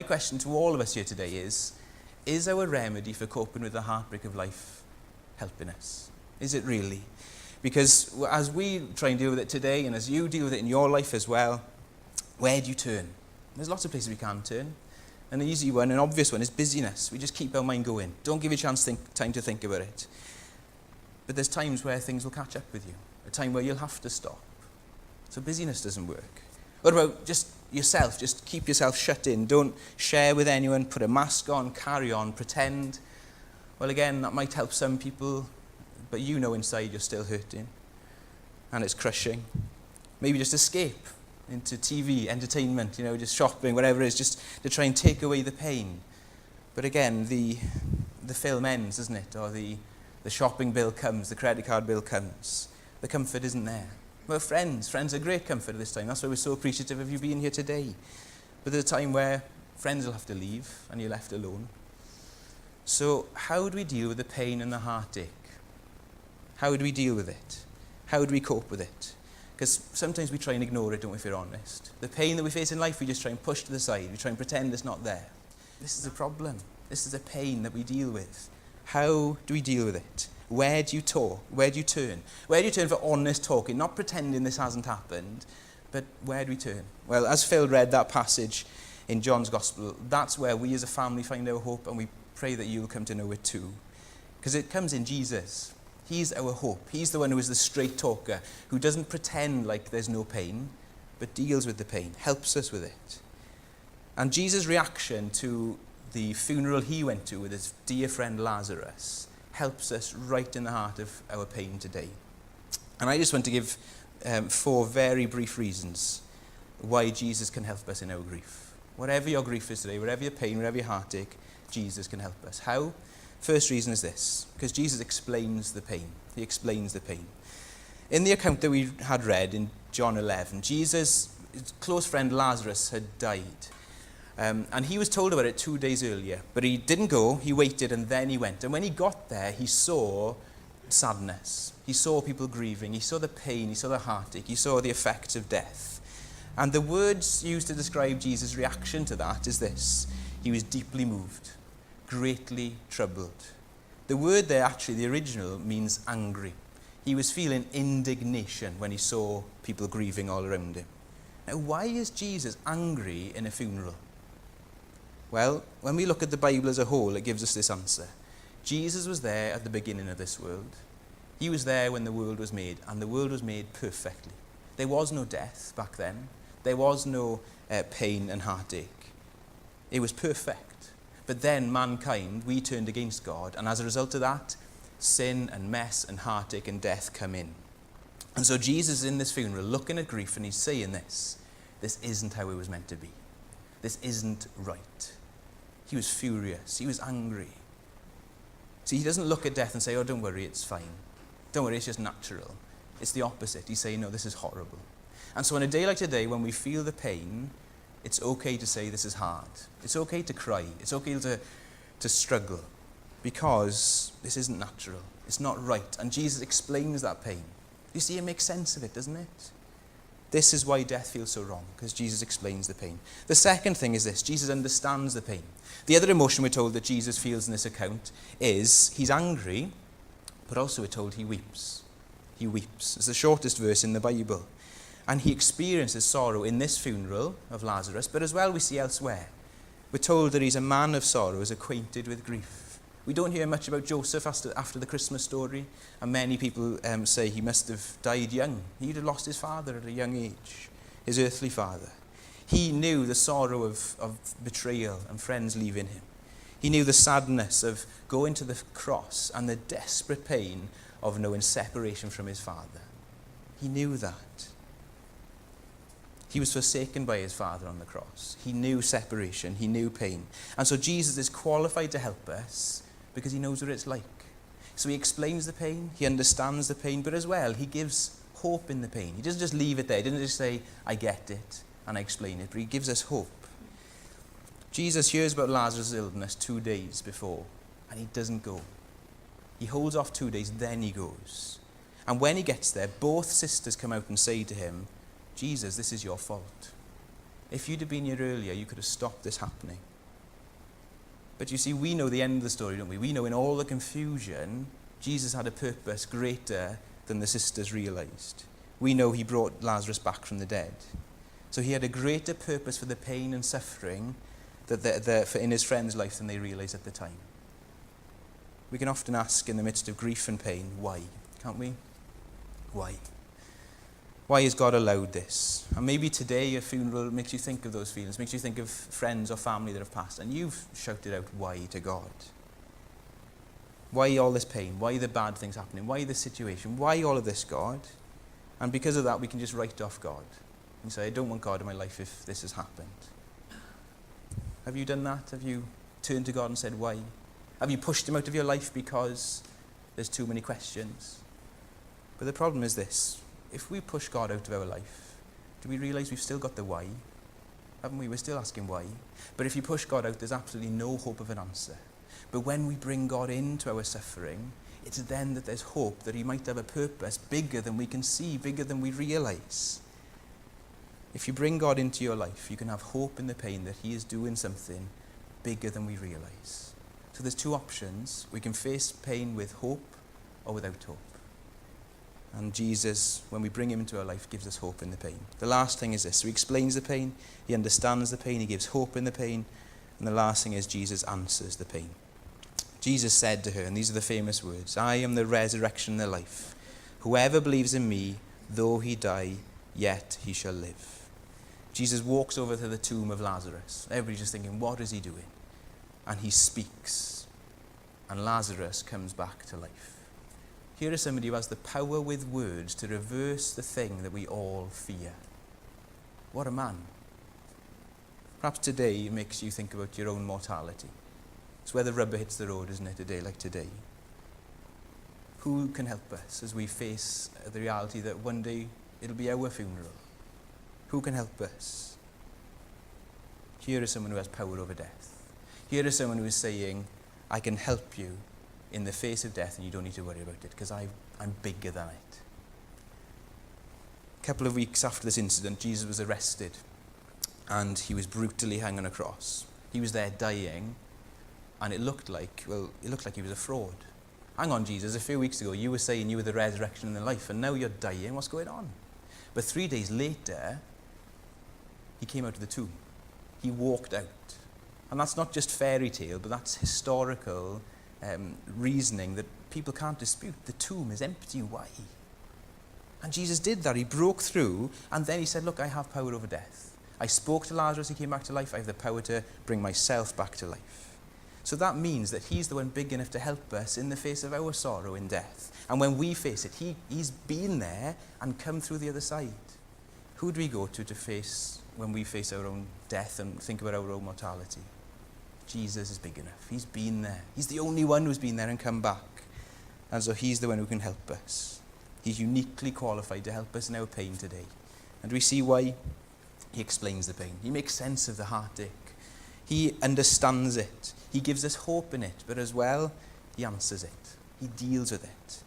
My question to all of us here today is our remedy for coping with the heartbreak of life helping us? Is it really? Because as we try and deal with it today, and as you deal with it in your life as well, where do you turn? There's lots of places we can turn. An easy one, an obvious one, is busyness. We just keep our mind going. Don't give you time to think about it. But there's times where things will catch up with you. A time where you'll have to stop. So busyness doesn't work. What about just yourself? Just keep yourself shut in. Don't share with anyone. Put a mask on. Carry on. Pretend. Well, again, that might help some people, but you know inside you're still hurting. And it's crushing. Maybe just escape into TV, entertainment, just shopping, whatever it is, just to try and take away the pain. But again, the film ends, doesn't it? Or the shopping bill comes, the credit card bill comes. The comfort isn't there. Well, friends are great comfort at this time. That's why we're so appreciative of you being here today. But there's a time where friends will have to leave and you're left alone. So how do we deal with the pain and the heartache? How do we deal with it? How do we cope with it? Because sometimes we try and ignore it, don't we, if we're honest? The pain that we face in life, we just try and push to the side. We try and pretend it's not there. This is a problem. This is a pain that we deal with. How do we deal with it? Where do you talk? Where do you turn? Where do you turn for honest talking? Not pretending this hasn't happened, but where do we turn? Well, as Phil read that passage in John's Gospel, that's where we as a family find our hope, and we pray that you'll come to know it too. Because it comes in Jesus. He's our hope. He's the one who is the straight talker, who doesn't pretend like there's no pain, but deals with the pain, helps us with it. And Jesus' reaction to the funeral he went to with his dear friend Lazarus helps us right in the heart of our pain today. And I just want to give 4 very brief reasons why Jesus can help us in our grief. Whatever your grief is today, whatever your pain, whatever your heartache, Jesus can help us. How? First reason is this, because Jesus explains the pain. He explains the pain. In the account that we had read in John 11, Jesus' close friend Lazarus had died. And he was told about it 2 days earlier, but he didn't go, he waited, and then he went. And when he got there, he saw sadness. He saw people grieving. He saw the pain. He saw the heartache. He saw the effects of death. And the words used to describe Jesus' reaction to that is this: he was deeply moved, greatly troubled. The word there, actually, the original, means angry. He was feeling indignation when he saw people grieving all around him. Now, why is Jesus angry in a funeral? Well, when we look at the Bible as a whole, it gives us this answer. Jesus was there at the beginning of this world. He was there when the world was made, and the world was made perfectly. There was no death back then. There was no pain and heartache. It was perfect. But then mankind, we turned against God, and as a result of that, sin and mess and heartache and death come in. And so Jesus is in this funeral looking at grief, and he's saying this isn't how it was meant to be. This isn't right. He was furious. He was angry. See, he doesn't look at death and say, oh, don't worry, it's fine. Don't worry, it's just natural. It's the opposite. He's saying, no, this is horrible. And so on a day like today, when we feel the pain, it's okay to say this is hard. It's okay to cry. It's okay to struggle, because this isn't natural. It's not right. And Jesus explains that pain. You see, it makes sense of it, doesn't it? This is why death feels so wrong, because Jesus explains the pain. The second thing is this: Jesus understands the pain. The other emotion we're told that Jesus feels in this account is he's angry, but also we're told he weeps. He weeps. It's the shortest verse in the Bible. And he experiences sorrow in this funeral of Lazarus, but as well we see elsewhere. We're told that he's a man of sorrows, acquainted with grief. We don't hear much about Joseph after the Christmas story, and many people say he must have died young. He'd have lost his father at a young age, his earthly father. He knew the sorrow of betrayal and friends leaving him. He knew the sadness of going to the cross and the desperate pain of knowing separation from his father. He knew that. He was forsaken by his father on the cross. He knew separation. He knew pain. And so Jesus is qualified to help us because he knows what it's like. So he explains the pain. He understands the pain. But as well, he gives hope in the pain. He doesn't just leave it there. He doesn't just say, I get it, and I explain it. But he gives us hope. Jesus hears about Lazarus' illness 2 days before, and he doesn't go. He holds off 2 days, then he goes. And when he gets there, both sisters come out and say to him, Jesus, this is your fault. If you'd have been here earlier, you could have stopped this happening. But you see, we know the end of the story, don't we? We know in all the confusion, Jesus had a purpose greater than the sisters realized. We know he brought Lazarus back from the dead. So he had a greater purpose for the pain and suffering in his friend's life than they realized at the time. We can often ask in the midst of grief and pain, why? Can't we? Why? Why has God allowed this? And maybe today a funeral makes you think of those feelings, makes you think of friends or family that have passed, and you've shouted out why to God. Why all this pain? Why the bad things happening? Why this situation? Why all of this, God? And because of that, we can just write off God and say, I don't want God in my life if this has happened. Have you done that? Have you turned to God and said, why? Have you pushed him out of your life because there's too many questions? But the problem is this. If we push God out of our life, do we realize we've still got the why? Haven't we? We're still asking why. But if you push God out, there's absolutely no hope of an answer. But when we bring God into our suffering, it's then that there's hope that he might have a purpose bigger than we can see, bigger than we realize. If you bring God into your life, you can have hope in the pain that he is doing something bigger than we realize. So there's two options. We can face pain with hope or without hope. And Jesus, when we bring him into our life, gives us hope in the pain. The last thing is this. So he explains the pain, he understands the pain, he gives hope in the pain, and the last thing is Jesus answers the pain. Jesus said to her, and these are the famous words, I am the resurrection and the life. Whoever believes in me, though he die, yet he shall live. Jesus walks over to the tomb of Lazarus. Everybody's just thinking, what is he doing? And he speaks, and Lazarus comes back to life. Here is somebody who has the power with words to reverse the thing that we all fear. What a man. Perhaps today it makes you think about your own mortality. It's where the rubber hits the road, isn't it, a day like today? Who can help us as we face the reality that one day it'll be our funeral? Who can help us? Here is someone who has power over death. Here is someone who is saying, I can help you in the face of death and you don't need to worry about it because I'm bigger than it. A couple of weeks after this incident, Jesus was arrested and he was brutally hung on a cross. He was there dying and it looked like he was a fraud. Hang on, Jesus, a few weeks ago you were saying you were the resurrection and the life and now you're dying. What's going on? But 3 days later, he came out of the tomb. He walked out. And that's not just fairy tale, but that's historical reasoning that people can't dispute. The tomb is empty. Why? And Jesus did that. He broke through and then he said, look, I have power over death. I spoke to Lazarus, he came back to life. I have the power to bring myself back to life. So that means that he's the one big enough to help us in the face of our sorrow in death. And when we face it, he's been there and come through the other side. Who do we go to face when we face our own death and think about our own mortality? Jesus is big enough. He's been there. He's the only one who's been there and come back. And so he's the one who can help us. He's uniquely qualified to help us in our pain today. And we see why. He explains the pain. He makes sense of the heartache. He understands it. He gives us hope in it. But as well, he answers it. He deals with it.